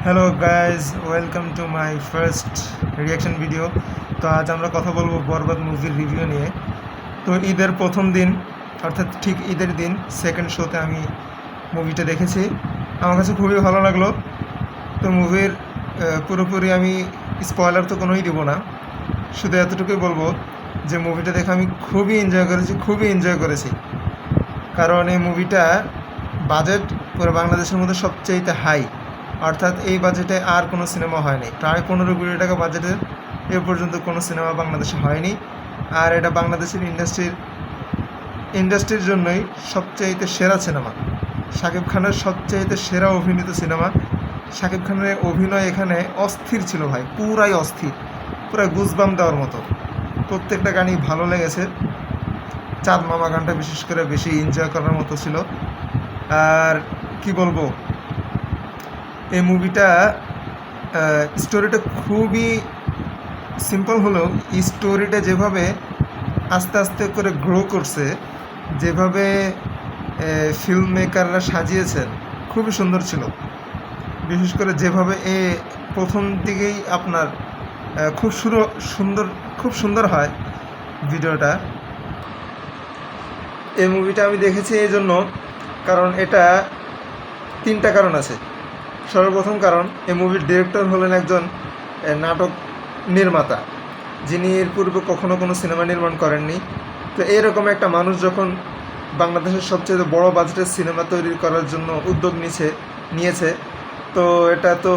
Hello guys, welcome to my first reaction video. তো আজ আমরা কথা বলবো বরবাদ মুভির রিভিউ নিয়ে। তো ঈদের প্রথম দিন, অর্থাৎ ঠিক ঈদের দিন সেকেন্ড শোতে আমি মুভিটা দেখেছি। আমার কাছে খুবই ভালো লাগলো। তো মুভির পুরোপুরি আমি স্পয়লার তো কোনোই দিব না, শুধু এতটুকুই বলবো যে মুভিটা দেখে আমি খুবই এনজয় করেছি। কারণ এই মুভিটা বাজেট পুরো বাংলাদেশের মধ্যে সবচেয়ে হাই, অর্থাৎ এই বাজেটে আর কোনো সিনেমা হয়নি। প্রায় 15 কোটি টাকা বাজেটের এ পর্যন্ত কোনো সিনেমা বাংলাদেশে হয়নি। আর এটা বাংলাদেশের ইন্ডাস্ট্রির জন্যই সবচাইতে সেরা সিনেমা। শাকিব খানের সবচাইতে সেরা অভিনীত সিনেমা। শাকিব খানের অভিনয় এখানে অস্থির ছিল ভাই, পুরাই অস্থির, পুরো গুজবাম দেওয়ার মতো। প্রত্যেকটা গানই ভালো লেগেছে। চাঁদ মামা গানটা বিশেষ করে বেশি এনজয় করার মতো ছিল। আর কি বলবো, এই মুভিটা স্টোরিটা খুবই সিম্পল হলেও স্টোরিটা যেভাবে আস্তে আস্তে করে গ্রো করছে, যেভাবে ফিল্ম মেকাররা সাজিয়েছেন, খুবই সুন্দর ছিল। বিশেষ করে যেভাবে প্রথম দিকেই আপনার খুব সুন্দর হয় ভিডিওটা। এই মুভিটা আমি দেখেছি এই জন্য, কারণ এটা 3টা কারণ আছে। সর্বপ্রথম কারণ, এই মুভির ডিরেক্টর হলেন একজন নাটক নির্মাতা, যিনি এর পূর্বে কখনো কোনো সিনেমা নির্মাণ করেননি। তো এরকম একটা মানুষ যখন বাংলাদেশের সবচেয়ে বড় বাজেটের সিনেমা তৈরি করার জন্য উদ্যোগ নিয়েছে, তো এটা তো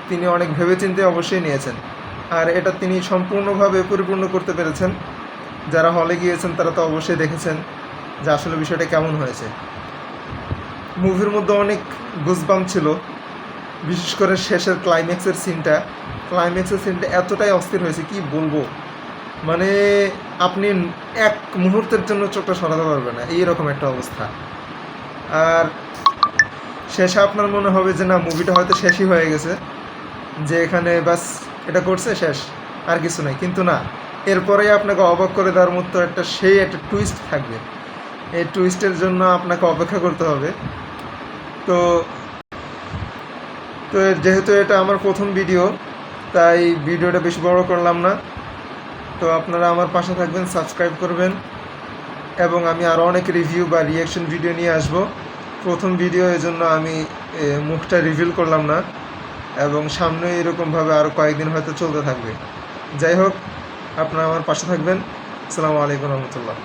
তিনি অনেক ভেবেচিন্তে অবশ্যই নিয়েছেন। আর এটা তিনি সম্পূর্ণভাবে পরিপূর্ণ করতে পেরেছেন। যারা হলে গিয়েছেন তারা তো অবশ্যই দেখেছেন যে আসলে বিষয়টা কেমন হয়েছে। মুভির মধ্যে অনেক গুজবাম্প ছিল, বিশেষ করে শেষের ক্লাইম্যাক্সের সিনটা এতটাই অস্থির হয়েছে, কি বলবো। মানে আপনি এক মুহূর্তের জন্য চোখটা সরাতে পারবেন না, এইরকম একটা অবস্থা। আর শেষে আপনার মনে হবে যে না, মুভিটা হয়তো শেষই হয়ে গেছে, যে এখানে বাস এটা করছে শেষ, আর কিছু নাই। কিন্তু না, এরপরেই আপনাকে অবাক করে দেওয়ার মতো একটা টুইস্ট থাকবে। এই টুইস্টের জন্য আপনাকে অপেক্ষা করতে হবে। তো তো যেহেতু এটা আমার প্রথম ভিডিও, তাই ভিডিওটা বেশি বড় করলাম না। তো আপনারা আমার পাশে থাকবেন, সাবস্ক্রাইব করবেন, এবং আমি আরও অনেক রিভিউ বা রিয়াকশন ভিডিও নিয়ে আসব। প্রথম ভিডিও, এজন্য আমি মুখটা রিভিল করলাম না, এবং সামনে এরকমভাবে আরও কয়েকদিন হয়তো চলতে থাকবে। যাই হোক, আপনারা আমার পাশে থাকবেন। আসসালামু আলাইকুম রহমতুল্লাহ।